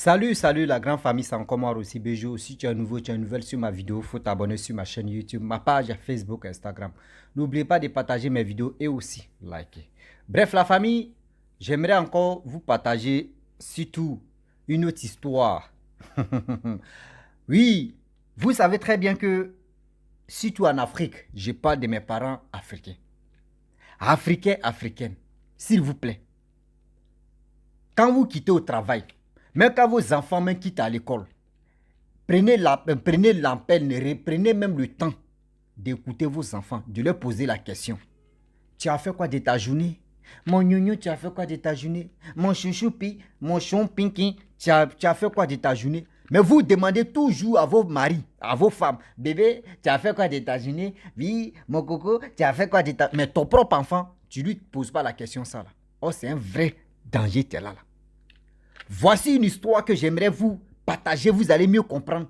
Salut la grande famille, c'est encore moi aussi Béjo. Si tu es nouveau, tu es nouvelle sur ma vidéo, il faut t'abonner sur ma chaîne YouTube, ma page Facebook, Instagram. N'oubliez pas de partager mes vidéos et aussi liker. Bref, la famille, j'aimerais encore vous partager surtout une autre histoire. Oui, vous savez très bien que, surtout en Afrique, je parle de mes parents africains. Africaines, s'il vous plaît. Quand vous quittez au travail, même quand vos enfants même quittent à l'école, prenez l'appel, prenez même le temps d'écouter vos enfants, de leur poser la question. Tu as fait quoi de ta journée? Mon gnogno, tu as fait quoi de ta journée? Mon chouchoupi, mon chompinkin, tu as fait quoi de ta journée? Mais vous demandez toujours à vos maris, à vos femmes, bébé, tu as fait quoi de ta journée? Oui, mon coco, tu as fait quoi de ta... Mais ton propre enfant, tu ne lui poses pas la question ça là. Oh, c'est un vrai danger, tu es là. Voici une histoire que j'aimerais vous partager, vous allez mieux comprendre.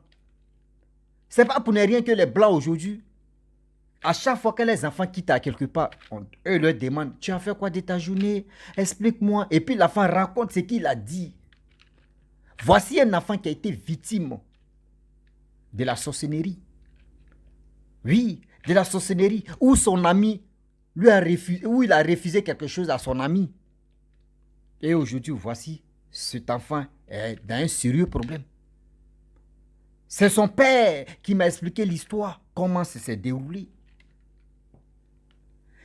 Ce n'est pas pour ne rien que les Blancs aujourd'hui, à chaque fois que les enfants quittent à quelque part, eux leur demandent, tu as fait quoi de ta journée? Explique-moi. Et puis l'enfant raconte ce qu'il a dit. Voici un enfant qui a été victime de la sorcellerie. Oui, de la sorcellerie, où son ami lui a refusé, où il a refusé quelque chose à son ami. Et aujourd'hui, voici, cet enfant est dans un sérieux problème. C'est son père qui m'a expliqué l'histoire, comment ça s'est déroulé.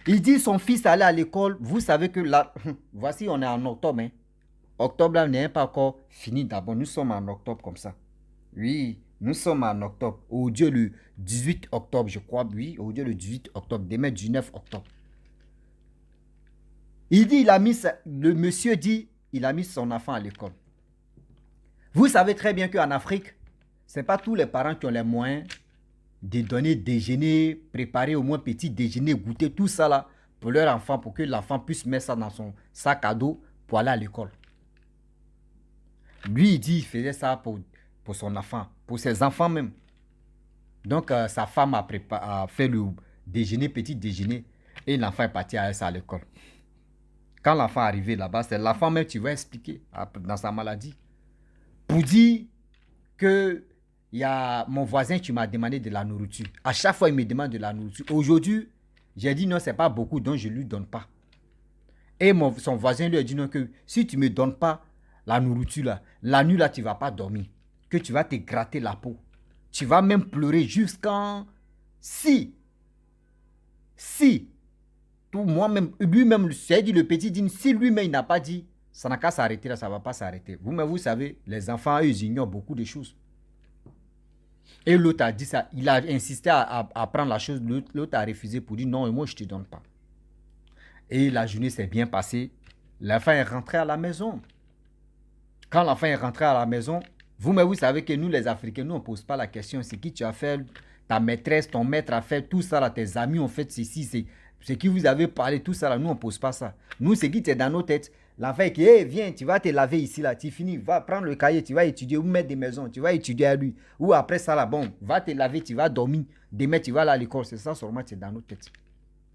Il dit son fils allait à l'école. Vous savez que là, voici, on est en octobre. Hein. Octobre, là, n'est pas encore fini d'abord. Nous sommes en octobre comme ça. Oui, nous sommes en octobre. Aujourd'hui, le 18 octobre, je crois. Oui, aujourd'hui, le 18 octobre. Demain, 19 octobre. Il dit, le monsieur dit, il a mis son enfant à l'école. Vous savez très bien qu'en Afrique, ce n'est pas tous les parents qui ont les moyens de donner déjeuner, préparer au moins petit déjeuner, goûter tout ça là pour leur enfant, pour que l'enfant puisse mettre ça dans son sac à dos pour aller à l'école. Lui, il dit qu'il faisait ça pour son enfant, pour ses enfants même. Donc, sa femme a fait le déjeuner, petit déjeuner, et l'enfant est parti à l'école. Quand l'enfant est arrivé là-bas, c'est l'enfant même qui va expliquer dans sa maladie. Pour dire que il y a mon voisin qui m'a demandé de la nourriture. À chaque fois, il me demande de la nourriture. Aujourd'hui, j'ai dit non, ce n'est pas beaucoup, donc je ne lui donne pas. Et son voisin lui a dit non, que si tu ne me donnes pas la nourriture, là, la nuit, là, tu ne vas pas dormir. Que tu vas te gratter la peau. Tu vas même pleurer jusqu'en... Si, moi-même, lui-même, j'ai dit le petit dit, si lui-même, il n'a pas dit, ça n'a qu'à s'arrêter là, ça ne va pas s'arrêter. Vous-même, vous savez, les enfants, eux, ils ignorent beaucoup de choses. Et l'autre a dit ça, il a insisté à prendre la chose, l'autre a refusé pour dire non, moi je ne te donne pas. Et la journée s'est bien passée, l'enfant est rentré à la maison. Quand l'enfant est rentré à la maison, vous-même vous savez que nous les Africains, nous on ne pose pas la question, c'est qui tu as fait, ta maîtresse, ton maître a fait tout ça, là, tes amis ont fait ceci, c'est qui vous avez parlé, tout ça, là, nous on ne pose pas ça. Nous c'est qui est dans nos têtes. L'enfant qui dit, hey, viens, tu vas te laver ici, là, tu finis, va prendre le cahier, tu vas étudier ou mettre des maisons, tu vas étudier à lui. Ou après ça, là, bon, va te laver, tu vas dormir, demain tu vas aller à l'école, c'est ça seulement, c'est dans nos têtes.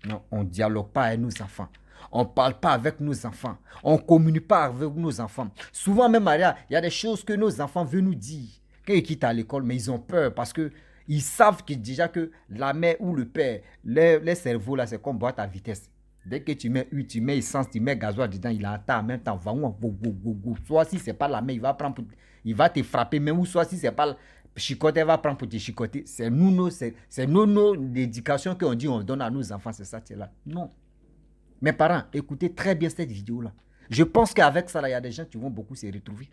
Non, on ne dialogue pas avec nos enfants. On ne parle pas avec nos enfants. On ne communique pas avec nos enfants. Souvent même, Maria, il y a des choses que nos enfants veulent nous dire. Quand ils quittent à l'école, mais ils ont peur parce qu'ils savent que déjà que la mère ou le père, les cerveaux, là, c'est comme boîte à vitesse. Dès que tu mets huile, tu mets essence, tu mets gasoil dedans, il entend en même temps. Soit si ce n'est pas la main, il va te frapper, même ou soit si ce n'est pas chicoter, il va prendre pour te chicoter. C'est nos éducations qu'on dit, on donne à nos enfants, c'est ça, c'est là. Non. Mes parents, écoutez très bien cette vidéo-là. Je pense qu'avec ça, il y a des gens qui vont beaucoup se retrouver.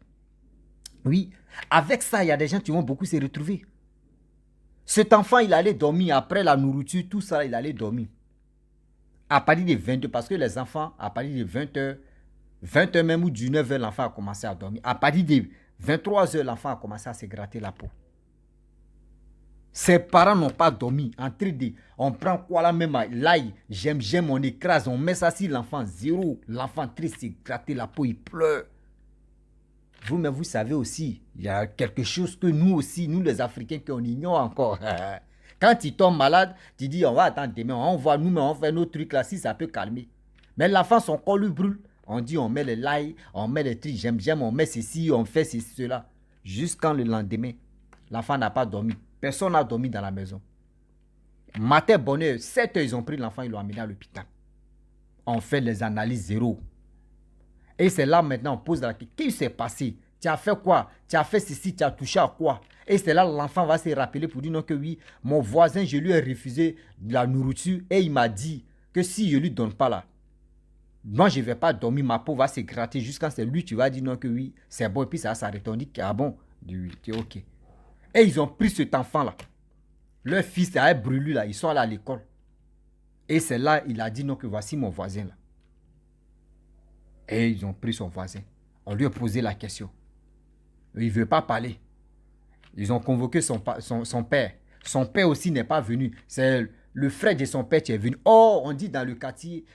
Oui, avec ça, il y a des gens qui vont beaucoup se retrouver. Cet enfant, il allait dormir après la nourriture, tout ça, il allait dormir. À partir de 22, parce que les enfants, à partir de 20h même ou 19h, l'enfant a commencé à dormir. À partir de 23h, l'enfant a commencé à se gratter la peau. Ses parents n'ont pas dormi. On prend quoi là même, l'ail, j'aime, on écrase, on met ça sur l'enfant, zéro. L'enfant triste, s'est gratté la peau, il pleure. Mais vous savez aussi, il y a quelque chose que nous aussi, nous les Africains, qu'on ignore encore. Quand tu tombes malade, tu dis, on va attendre demain, on voit nous, mais on fait nos trucs là, si ça peut calmer. Mais l'enfant, son corps lui brûle. On dit, on met les likes, on met les trucs, j'aime, on met ceci, on fait ceci, cela. Jusqu'en le lendemain, l'enfant n'a pas dormi. Personne n'a dormi dans la maison. Matin, bonne heure, 7 heures, ils ont pris l'enfant, ils l'ont amené à l'hôpital. On fait les analyses zéro. Et c'est là maintenant, on pose la question, qu'est-ce qui s'est passé? Tu as fait quoi? Tu as fait ceci, tu as touché à quoi? Et c'est là l'enfant va se rappeler pour dire non que oui, mon voisin, je lui ai refusé de la nourriture et il m'a dit que si je ne lui donne pas là, moi je ne vais pas dormir, ma peau va se gratter jusqu'à c'est lui, tu vas dire non que oui, c'est bon, et puis ça va s'arrêter. On dit ah bon, oui, ok. Et ils ont pris cet enfant-là. Leur fils a brûlé là, ils sont allés à l'école. Et c'est là, il a dit non que voici mon voisin là. Et ils ont pris son voisin. On lui a posé la question. Il ne veut pas parler. Ils ont convoqué son père. Son père aussi n'est pas venu. C'est le frère de son père qui est venu. Oh, on dit dans le quartier,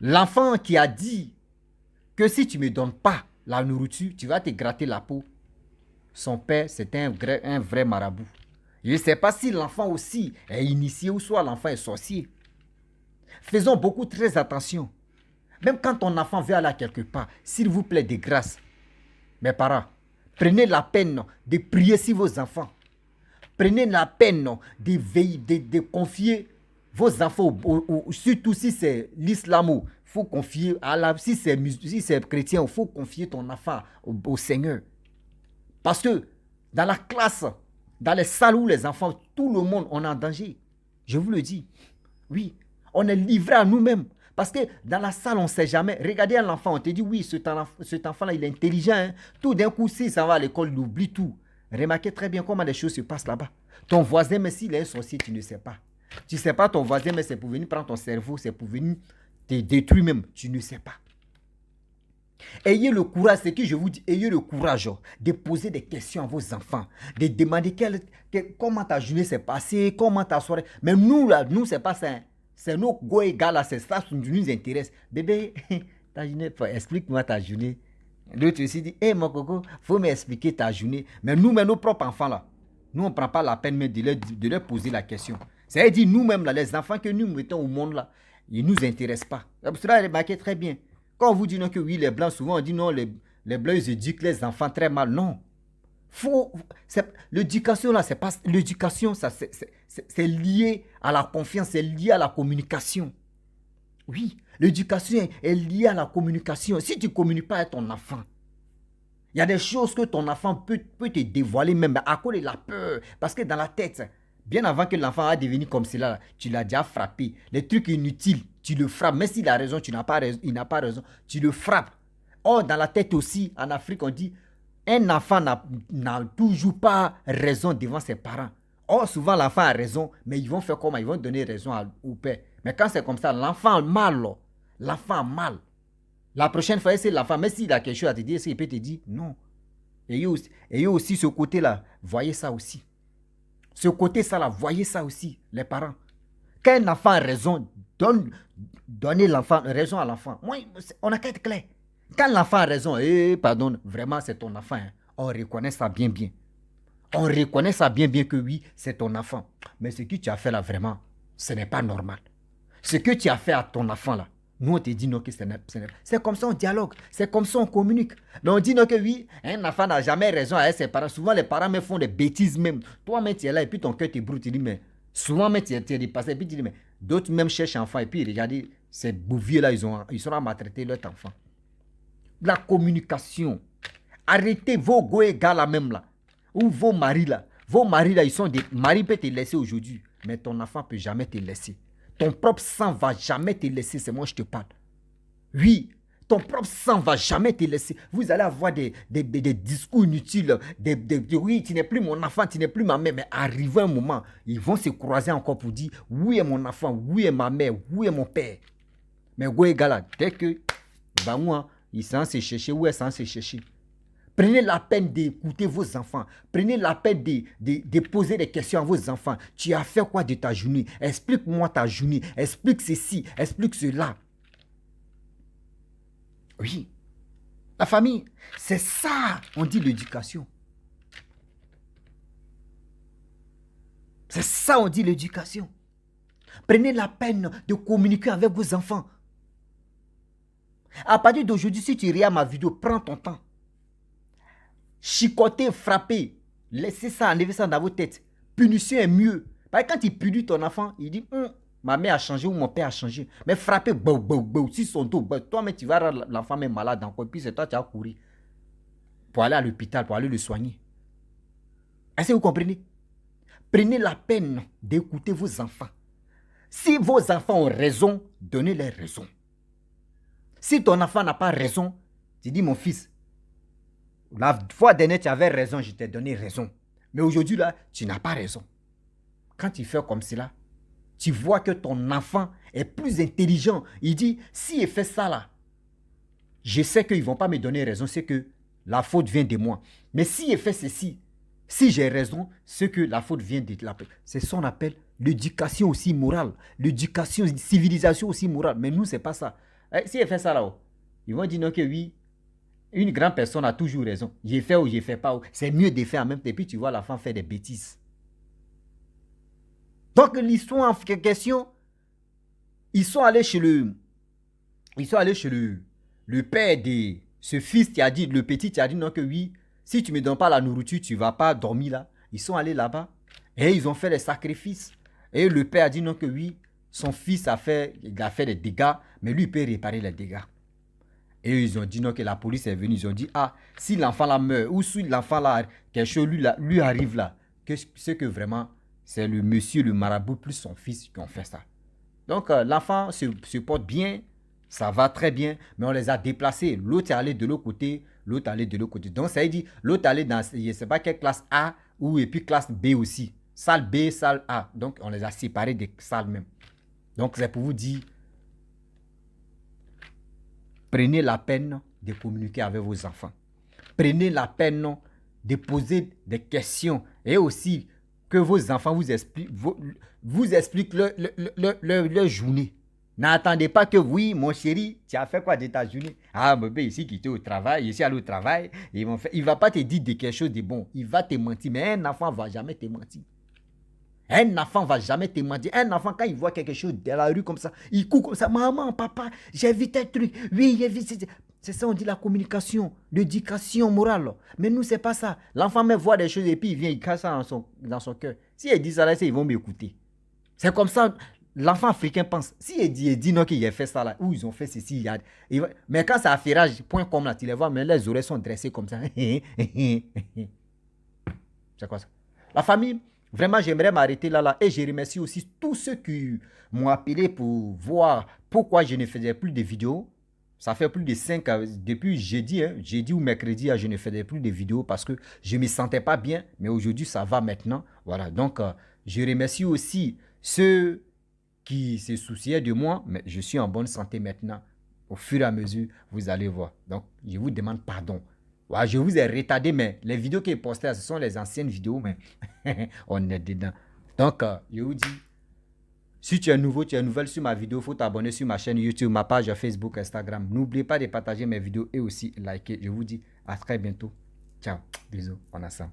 l'enfant qui a dit que si tu ne me donnes pas la nourriture, tu vas te gratter la peau. Son père, c'était un vrai marabout. Je ne sais pas si l'enfant aussi est initié ou soit l'enfant est sorcier. Faisons beaucoup très attention. Même quand ton enfant veut aller quelque part, s'il vous plaît, de grâce, mes parents, prenez la peine de prier sur vos enfants. Prenez la peine de veiller, de confier vos enfants, surtout si c'est l'islam, il faut confier à la, si c'est chrétien, il faut confier ton enfant au Seigneur. Parce que dans la classe, dans les salles où les enfants, tout le monde, on est en danger. Je vous le dis. Oui, on est livré à nous-mêmes. Parce que dans la salle, on ne sait jamais. Regardez un enfant, on te dit, oui, cet enfant-là, il est intelligent. Hein. Tout d'un coup, s'il s'en va à l'école, il oublie tout. Remarquez très bien comment les choses se passent là-bas. Ton voisin, mais s'il est un sorcier, tu ne sais pas. Tu ne sais pas ton voisin, mais c'est pour venir prendre ton cerveau, c'est pour venir te détruire même. Tu ne sais pas. Ayez le courage, c'est que je vous dis, ayez le courage de poser des questions à vos enfants, de demander comment ta journée s'est passée, comment ta soirée. Mais nous, là, nous, c'est pas ça. Hein. C'est nos gars là, c'est ça qui nous intéresse. Bébé, ta journée, explique-moi ta journée. L'autre aussi dit, hé mon coco, faut m'expliquer ta journée. Mais nous, nos propres enfants là, nous, on ne prend pas la peine de leur poser la question. C'est-à-dire, nous-mêmes là, les enfants que nous mettons au monde là, ils ne nous intéressent pas. C'est pour cela, remarquez très bien. Quand on vous dit non que oui, les blancs, souvent on dit non, les blancs, ils éduquent les enfants très mal. Non. L'éducation là, c'est pas l'éducation, ça c'est lié à la confiance, c'est lié à la communication. Oui, l'éducation est liée à la communication. Si tu ne communiques pas avec ton enfant, il y a des choses que ton enfant peut te dévoiler même à cause de la peur. Parce que dans la tête, bien avant que l'enfant a devenu comme cela, tu l'as déjà frappé. Les trucs inutiles, tu le frappes. Même s'il a raison, il n'a pas raison, tu le frappes. Or, dans la tête aussi, en Afrique, on dit, un enfant n'a toujours pas raison devant ses parents. Or, souvent, l'enfant a raison, mais ils vont faire comment? Ils vont donner raison au père. Mais quand c'est comme ça, l'enfant a mal. L'enfant a mal. La prochaine fois, c'est l'enfant, mais s'il a quelque chose à te dire, il peut te dire non. Ayez aussi ce côté-là, voyez ça aussi. Ce côté-là, voyez ça aussi, les parents. Quand un enfant a raison, donnez raison à l'enfant. Moi, on a qu'à être clair. Quand l'enfant a raison, pardon, vraiment c'est ton enfant. Hein. On reconnaît ça bien. On reconnaît ça bien que oui, c'est ton enfant. Mais ce que tu as fait là, vraiment, ce n'est pas normal. Ce que tu as fait à ton enfant là, nous on te dit non que c'est comme ça on dialogue, c'est comme ça on communique. Mais on dit non que oui, un enfant n'a jamais raison avec ses parents. Souvent les parents me font des bêtises même. Toi-même tu es là et puis ton cœur te brûle, tu dis mais souvent même tu es dépassé et puis tu dis mais d'autres même cherchent enfant et puis regardez ces bouviers là ils sont à maltraiter leur enfant. La communication. Arrêtez vos goé gars là même là. Ou vos maris là. Vos maris là, ils sont des maris peuvent te laisser aujourd'hui, mais ton enfant peut jamais te laisser. Ton propre sang va jamais te laisser, c'est moi je te parle. Oui, ton propre sang va jamais te laisser. Vous allez avoir des discours inutiles. Oui, tu n'es plus mon enfant, tu n'es plus ma mère. Mais arrivé un moment, ils vont se croiser encore pour dire, oui est mon enfant, oui est ma mère, oui est mon père. Mais goé gars là, dès que, bah moi, ils sont censés chercher, où est censé chercher? Prenez la peine d'écouter vos enfants. Prenez la peine de poser des questions à vos enfants. Tu as fait quoi de ta journée? Explique-moi ta journée. Explique ceci, explique cela. Oui. La famille, c'est ça, on dit l'éducation. C'est ça, on dit l'éducation. Prenez la peine de communiquer avec vos enfants. À partir d'aujourd'hui, si tu regardes ma vidéo, prends ton temps. Chicoter, frapper, laissez ça, enlever ça dans vos têtes. Punition est mieux. Parce que quand il punit ton enfant, il dit ma mère a changé ou mon père a changé. Mais frapper, si son dos, toi-même tu vas rendre l'enfant même malade encore. Puis c'est toi qui as couru pour aller à l'hôpital, pour aller le soigner. Est-ce que vous comprenez? Prenez la peine d'écouter vos enfants. Si vos enfants ont raison, donnez-leur raison. Si ton enfant n'a pas raison, tu dis mon fils, la fois dernière tu avais raison, je t'ai donné raison. Mais aujourd'hui là, tu n'as pas raison. Quand tu fais comme cela, tu vois que ton enfant est plus intelligent. Il dit, si il fait ça là, je sais qu'ils ne vont pas me donner raison, c'est que la faute vient de moi. Mais si il fait ceci, si j'ai raison, c'est que la faute vient de la... C'est ce qu'on appelle l'éducation aussi morale. L'éducation, civilisation aussi morale. Mais nous, ce n'est pas ça. Si il fait ça là, ils vont dire non que oui, une grande personne a toujours raison. J'ai fait ou j'ai fait pas. C'est mieux de faire en même temps. Et puis tu vois l'enfant faire des bêtises. Donc l'histoire en question, ils sont allés chez le père de ce fils qui a dit, le petit qui a dit non que oui, si tu ne me donnes pas la nourriture, tu ne vas pas dormir là. Ils sont allés là-bas et ils ont fait les sacrifices. Et le père a dit non que oui, son fils a fait des dégâts, mais lui il peut réparer les dégâts. Et ils ont dit non que la police est venue. Ils ont dit si l'enfant là meurt ou si l'enfant là, quelque chose lui arrive là, c'est que vraiment c'est le monsieur, le marabout plus son fils qui ont fait ça. Donc l'enfant se porte bien, ça va très bien, mais on les a déplacés. L'autre est allé de l'autre côté, l'autre est allé de l'autre côté. Donc ça veut dire, l'autre est allé dans, je ne sais pas quelle classe A, ou et puis classe B aussi. Salle B, salle A. Donc on les a séparés des salles même. Donc c'est pour vous dire, prenez la peine de communiquer avec vos enfants. Prenez la peine de poser des questions. Et aussi, que vos enfants vous expliquent leur journée. N'attendez pas que, oui, mon chéri, tu as fait quoi de ta journée? Ah, bébé, ici qui était au travail, ici allé au travail. Il ne va pas te dire de quelque chose de bon. Il va te mentir. Mais un enfant ne va jamais te mentir. Un enfant ne va jamais te mentir. Un enfant, quand il voit quelque chose dans la rue comme ça, il court comme ça. Maman, papa, j'ai vu tel truc. Oui, j'ai vu. C'est ça, on dit la communication, l'éducation morale. Mais nous, c'est pas ça. L'enfant même voit des choses et puis il vient, il casse ça dans son cœur. Si il dit ça là, ils vont m'écouter. C'est comme ça, l'enfant africain pense. Si il dit non qu'il a fait ça là, ou ils ont fait ceci, mais quand ça affairage, point comme là, tu les vois, mais les oreilles sont dressées comme ça. C'est quoi ça? La famille, vraiment, j'aimerais m'arrêter là. Et je remercie aussi tous ceux qui m'ont appelé pour voir pourquoi je ne faisais plus de vidéos. Ça fait plus de 5 ans, depuis jeudi ou mercredi, je ne faisais plus de vidéos parce que je ne me sentais pas bien. Mais aujourd'hui, ça va maintenant. Voilà, donc je remercie aussi ceux qui se souciaient de moi. Mais je suis en bonne santé maintenant. Au fur et à mesure, vous allez voir. Donc, je vous demande pardon. Ouais, je vous ai retardé, mais les vidéos qui sont postées, ce sont les anciennes vidéos, mais on est dedans. Donc, je vous dis, si tu es nouveau, tu es nouvelle sur ma vidéo, il faut t'abonner sur ma chaîne YouTube, ma page Facebook, Instagram. N'oubliez pas de partager mes vidéos et aussi liker. Je vous dis à très bientôt. Ciao, bisous, on a ça.